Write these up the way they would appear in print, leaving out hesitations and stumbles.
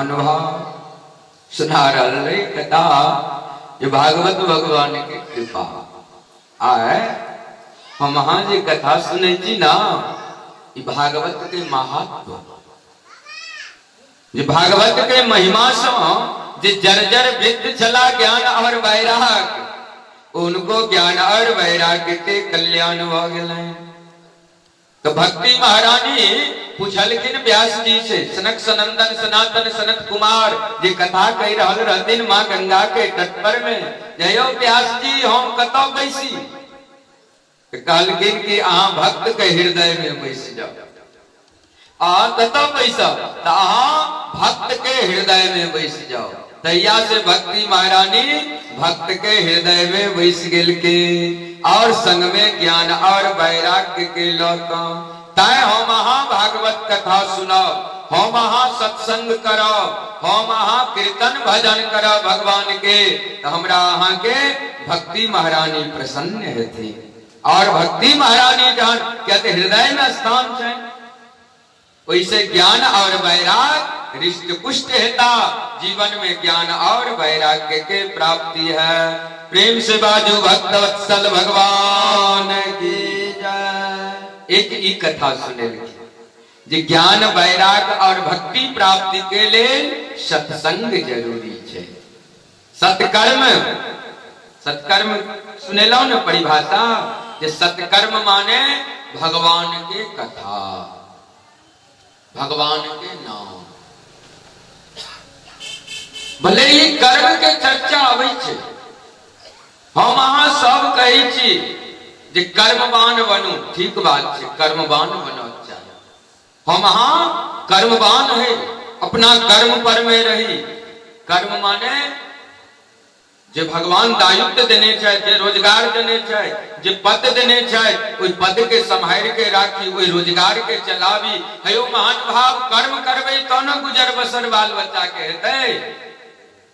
महानुभाव सुना रहे कथा जो भागवत भगवान की कृपा आए हम जी कथा सुने जी ना भागवत के महात्मा जो भागवत के महिमा सो जो जर्जर विद्ध चला ज्ञान और वैराग उनको ज्ञान और वैराग के कल्याण हो गए। तो भक्ति महारानी पूछलखिन व्यास जी से सनक सनंदन सनातन सनत कुमार जे कथा कही रहल रहतिन माँ गंगा के तट पर में जयो व्यास जी हम कतो बैसी कहलखिन कि अहाँ भक्त के हृदय में बैस जाओ आ कतो बैसा अहाँ भक्त के हृदय में बैस जाओ। तैया से भक्ति महारानी भक्त के हृदय में बैस गेल के और संग में ज्ञान और वैराग्य के लोक तय हम भागवत कथा सुनाओ हम सत्संग करो हम कीर्तन भजन करो भगवान के तो हमरा अहाँ के भक्ति महारानी प्रसन्न थी। और भक्ति महारानी जहां कहते हृदय में स्थान है वैसे ज्ञान और वैराग रिष्ट पुष्ट हेता जीवन में ज्ञान और वैराग्य के प्राप्ति है। प्रेम से बाजू भक्त वत्सल भगवान की जय। एक ही कथा सुने जी ज्ञान वैराग और भक्ति प्राप्ति के लिए सत्संग जरूरी है। सत्कर्म सत्कर्म सुने लो न परिभाषा जे सत्कर्म माने भगवान के कथा भगवान के नाम भले ही कर्म के चर्चा आवे छे हम अहाँ सब कहे छी जे कर्मवान बनू ठीक बात छे कर्मवान बनो चाहिए हम अहाँ कर्मवान है अपना कर्म पर में रही कर्म माने जे भगवान दायित्व देने चाहे जे रोजगार देने चाहे जे पद देने चाहे कोई पद के संभाल के राखी कोई रोजगार के चलावी हयो महान भाव कर्म करबे तो न गुजर बसर बाल बच्चा के हेतै।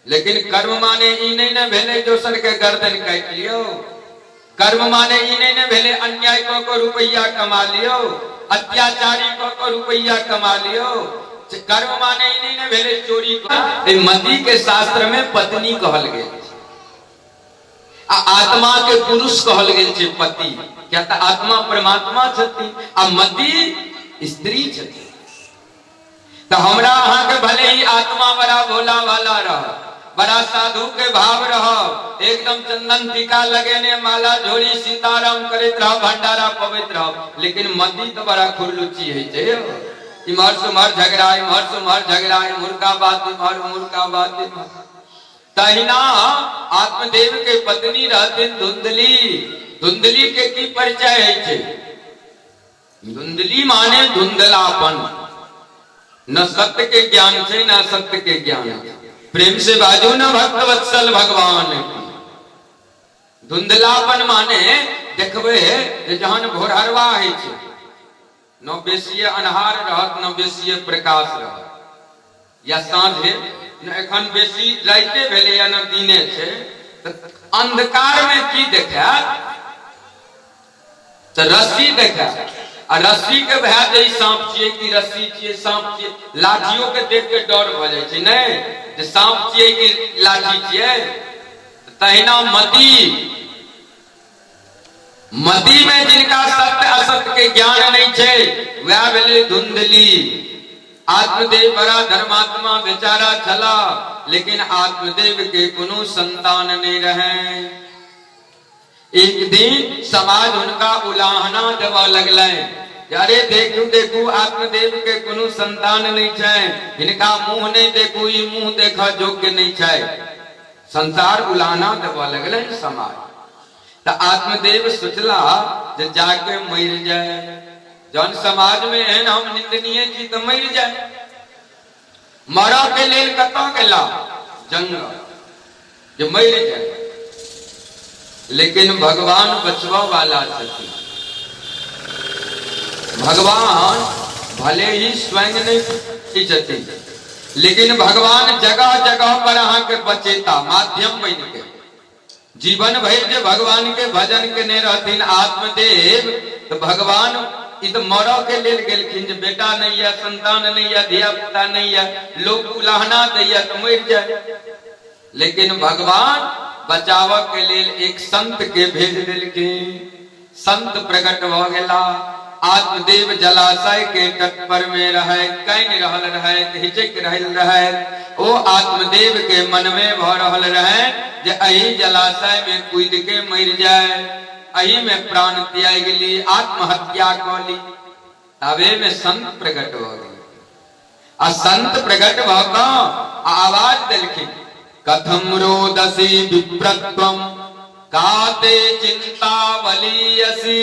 लेकिन कर्म माने ई नहीं न भेले दोसर के गर्दन काट लियो कर्म माने ई नहीं न भेले अन्याय को रुपया कमा लियो अत्याचारी को रुपया कमा लियो कर्म माने ई नहीं न भेले चोरी को मती के शास्त्र में पत्नी कहल गेल आत्मा के पुरुष कहल गेल छे पति क्या था आत्मा परमात्मा छथि आ मति स्त्री छथि। तो हमरा अहाँ के भले ही आत्मा बड़ा भोला वाला रह बड़ा साधु के भाव रहो एकदम चंदन टीका लगेने माला झोली सीताराम करत रहो भंडारा पवित्र रहो लेकिन मति तो बड़ा खुरलुची है छे इमहर सुमहर झगड़ा मुर्गा बात तहिना आत्मदेव के पत्नी रहते धुंधली के की परिचय है धुंधली माने धुंधलापन न सत्य के ज्ञान से न सत्य के ज्ञान प्रेम से बाजू न भक्त वत्सल भगवान धुंधलापन माने देखबे जहान भोरहरवा है न बेसिए अन्हार रहत न बेसिए प्रकाश रहत या साँझे एखन बेसी राइते भेले या न दिने छे अंधकार में की देखा तो रस्सी देखा आ रस्सी के भए जाए सांप छिए कि रस्सी छिए सांप छिए लाठियों के देख के डर भ जाए छे नहीं जे सांप छिए कि लाठी छिए। तहिना मति में जिनका सत्य असत्य के ज्ञान नहीं छे वह भेले धुंधली। आत्मदेव बड़ा धर्मात्मा बेचारा चला लेकिन आत्मदेव के कोनो संतान नहीं रहे। एक दिन समाज उनका उलाहना देवा लगले अरे देखू आत्मदेव के कोनो संतान नहीं छे इनका मुंह नहीं देखू ई मुंह देखा जोग्य नहीं छे संसार उलाहना देवा लगले समाज। तो आत्मदेव सोचला जे जाके मर जाए जन समाज में है हम निंदनीय छी तो मर जाए मरा के लेल कत गेला जंगल जो मर जाए लेकिन भगवान बचवा वाला छथि। भगवान भले ही स्वयं नहीं छथि लेकिन भगवान जगह जगह पर अहाँ के बचेता माध्यम बन के जीवन भर जो भगवान के भजन के ने रहथिन आत्मदेव तो भगवान ई तो मरो के लेल गेलखिन जे बेटा नहीं है, संतान नहीं है, धिया पुता नहीं है, लोग उलाहना दैया तो मर जाए। लेकिन भगवान बचाव के लेल एक संत के भेज दिलखिन। संत प्रकट भ गेला। आत्मदेव जलाशय के तट पर में रहे, कैन रहल रहे, हिचक रहल रहे। ओ आत्मदेव के मन में भ रहल रहे जे अही जलाशय में कूद के मर जाए, अही में प्राण त्याग गेली, आत्महत्या कर ली। तबे में संत प्रकट हो गए। आ संत प्रकट भ क आवाज दिलखिन, कथम रोदसी विप्रत्वम काते चिंता बलियसी।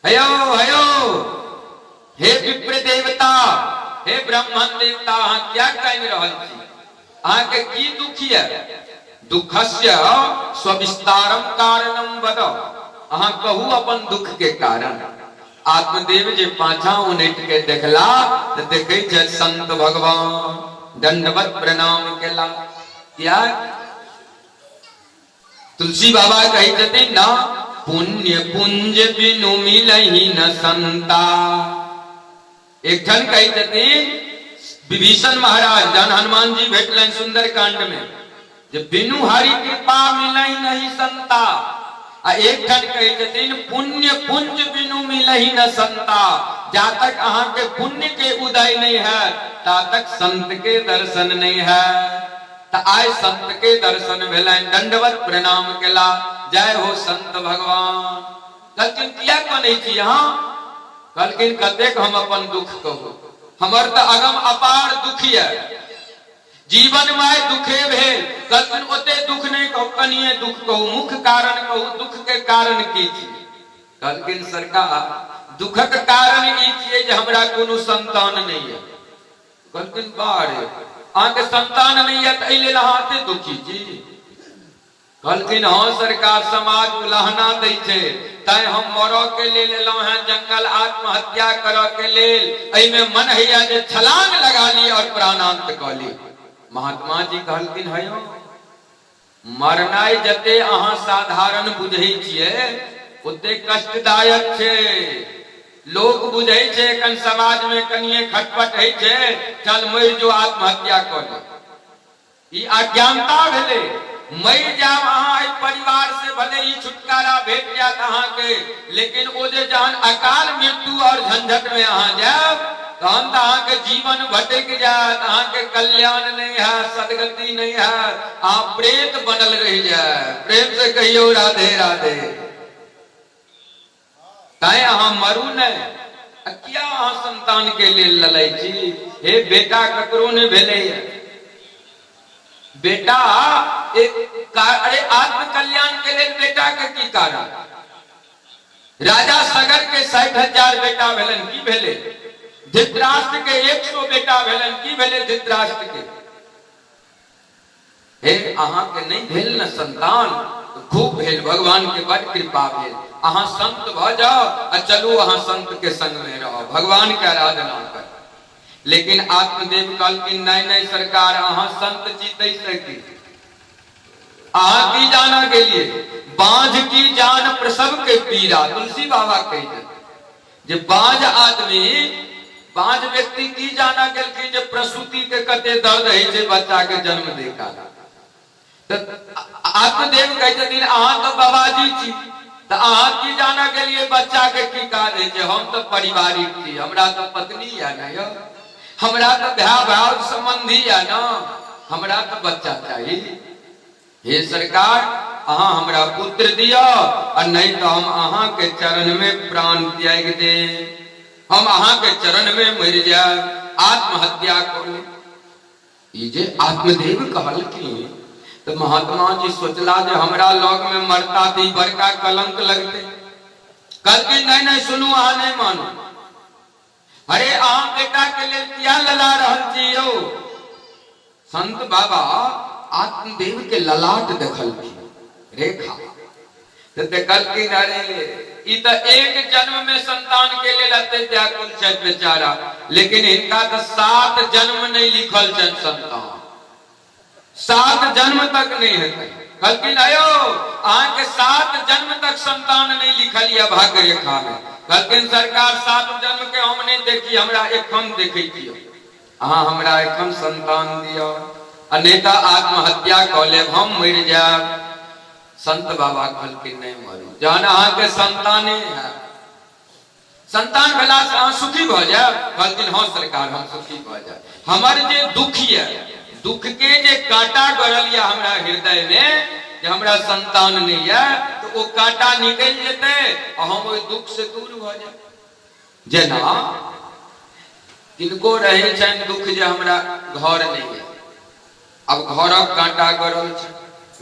हयो हयो, हे विप्र देवता, हे ब्राह्मण देवता, अहाँ क्या कह रहल छी? अहाँ के की दुखी है? दुखस्य स्विस्तारम कारणम बद। अहाँ कहू अपन दुख के कारण। आत्मदेव जे पाछा उनट के देखला तो देखे छे संत भगवान दंडवत प्रणाम केला। क्या तुलसी बाबा कही छथिन ना, पुण्य पुंज बिनु मिलहि न संता। एक ठन कही छथिन विभीषण महाराज जन हनुमान जी भेटलन सुंदर कांड में, जे बिनु हरि कृपा मिलहि नहीं संता। आ एक ठन कही छथिन पुण्य पुंज बिनु मिलहि न संता। जा तक अहाँ के पुण्य के उदय नहीं है ता तक संत के दर्शन नहीं है। आय संत के दर्शन भेलन, दंडवत प्रणाम केला। जय हो संत भगवान। कहलखिन किया कनै छी यहाँ? कहलखिन कतेक हम अपन दुख कहू, हमर तो अगम अपार दुख है, जीवन में दुखे भेल। कहलखिन ओते दुख नहीं कहू, कनिए दुख कहू, मुख्य कारण कहू, दुख के कारण की छी? कहलखिन सरकार दुखक कारण ई छियै जे हमरा कोनो संतान नहीं है। कहलखिन बारे अहाँ के संतान नहीं है तो एहि लेल अहाँ एते दुखी छी? कहलखिन हाँ सरकार, समाज उलाहना दै छै, तैं हम मरऽ के लेल एलहुं हैं जंगल, आत्महत्या करऽ के लेल। एहि में मन हैया जे छलांग लगा ली और प्राणांत क ली। महात्मा जी कहलखिन हयो मरनाई जते अहाँ साधारण बुझै छियै ओते कष्टदायक छै। लोग बुझे छे कन समाज में कनिए खटपट है छे, चल मर जो आत्महत्या कर ले। ई अज्ञानता भेले। मर जाब अहाँ एहि परिवार से भले ही छुटकारा भेट जात अहाँ के, लेकिन ओ जे जहन अकाल मृत्यु और झंझट में अहाँ जाब तहन तो अहाँ के जीवन भटक जात, अहाँ के कल्याण नहीं है, सदगति नहीं है, अहाँ प्रेत बनल रह जाए। प्रेम से कहियो राधे राधे। ताए अहाँ मरू नहीं, क्या अहाँ संतान के लेल ललै छी? हे बेटा ककरो ने भेले है। बेटा अरे आत्म कल्याण के लेल बेटा के की कारण? राजा सगर के 60,000 बेटा भेलन, की भेले? धृतराष्ट्र के 100 बेटा भेलन, की भेले धृतराष्ट्र के? हे अहाँ के नहीं भेल न संतान, खूब भेल, भगवान के बड़ कृपा भेल। अहाँ संत भ जाओ और चलू अहाँ संत के संग में रहो, भगवान के आराधना कर। लेकिन आत्मदेव कहलखिन नहीं नहीं सरकार, अहाँ संत जीते सकी। अहाँ की जाना के लिए बांझ की जान प्रसव के पीरा। तुलसी बाबा कही जे बांझ आदमी, बांझ व्यक्ति की जाना गेलखिन जे प्रसूति के कते दर्द है जे बच्चा के जन्म दे काल। आत्मदेव कहते अहाँ तो बाबाजी छी, तो अहाँ की जाना के लिए बच्चा के की काज है? हम तो पारिवारिक थी, हमरा तो पत्नी है ना, हमरा तो भाई भाव संबंधी है ना, हमरा तो बच्चा चाहिए। हे सरकार अहाँ हमरा पुत्र दिया और नहीं तो हम अहाँ के चरण में प्राण त्याग दे, हम अहाँ के चरण में मर जाए, आत्महत्या कर ले। ये जे आत्मदेव कहलखिन तो महात्मा जी सोचला जे हमरा लग में मरता थी बड़का कलंक लगते। कहलखिन नहीं नहीं सुनू, अहाँ नहीं मानो। अरे अहाँ बेटा के लिए क्या लला रहल छी यौ? संत बाबा आत्मदेव के ललाट देखलखिन रेखा, तो देखलखिन अरे ई तो एक जन्म में संतान के लिए लते व्याकुल छै बेचारा, लेकिन इनका तो 7 जन्म नहीं लिखल छन संतान, 7 जन्म तक नहीं है। कहलखिन अयो अहाँ के 7 जन्म तक संतान नहीं लिखल है भाग्य रेखा में, कहलखिन सरकार 7 जन्म के हम नहीं देखी, हमरा एखन देखे दियो, अहाँ हमरा एखन संतान दियो, अनेता आत्महत्या कऽ लेब, हम मरि जायब। संत बाबा कहलखिन नहीं मरू, जहन अहाँ के संताने है, संतान भेला से अहाँ सुखी भऽ जायब। कहलखिन हाँ सरकार हम सुखी भऽ जायब, हमर जे दुख ये, दुख के जे कांटा गड़ल या हमरा हृदय में, जे हमरा संतान नहीं है, तो वो कांटा निकल जेते और हम ओइ दुख से दूर भऽ जायब। जेना किनको रहे छनि दुख जे हमरा घर नहीं है, अब घरक कांटा गड़ल छै,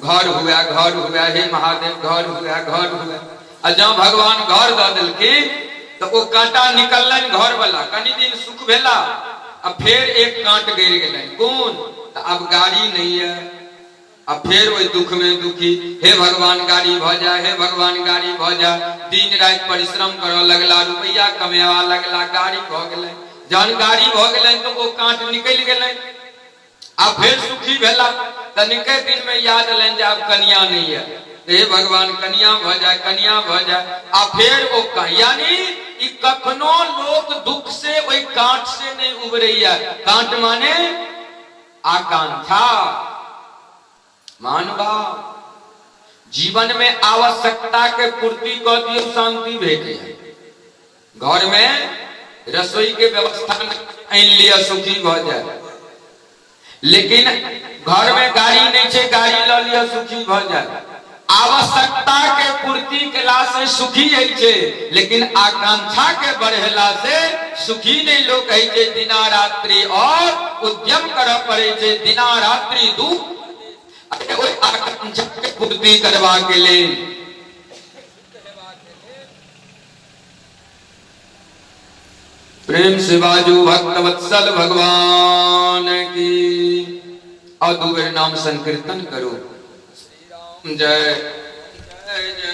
घर हुए, हे महादेव घर हुए, आ जँ भगवान घर दऽ देलखिन तो वो कांटा निकलन घर वाला, कनी दिन सुख भेला, अब फिर एक कांट गिर गए, कौन? तो अब गाड़ी नहीं है, अब फिर वही दुख में दुखी, हे भगवान गाड़ी भ जाए, हे भगवान गाड़ी भ जाए, दिन रात परिश्रम करऽ लगला, रुपया कमेवा लगला, गाड़ी भ गेलै, जहन गाड़ी भ गेलै तो वो कांट निकल गेलै, अब फिर सुखी भेला, तनिके दिन में याद लें जे अब कन्या नहीं है, हे भगवान कन्या भ जाए, कन्या भ जाए, आ फिर वो यानी ई कखनो लोग दुख से वही कांट से नहीं उबरैया। कांट माने आकांक्षा, मानवा जीवन में आवश्यकता के पूर्ति कर दियो, शांति भेट जाए, घर में रसोई के व्यवस्था आन लिया, सुखी भ जाए, लेकिन घर में गाड़ी नहीं छे, गाड़ी ल लिया, सुखी भ जाए। आवश्यकता के पूर्ति केला से सुखी है छे, लेकिन आकांक्षा के बढ़ेला से सुखी नहीं लोग कहे छे। दिना रात्रि और उद्यम कर पड़े छे, दिना रात्रि दुख ओइ आकांक्षा के पूर्ति करवा के लेल। प्रेम से बाजू भक्तवत्सल भगवान की, और दूसरे नाम संकीर्तन करो। जय जय जय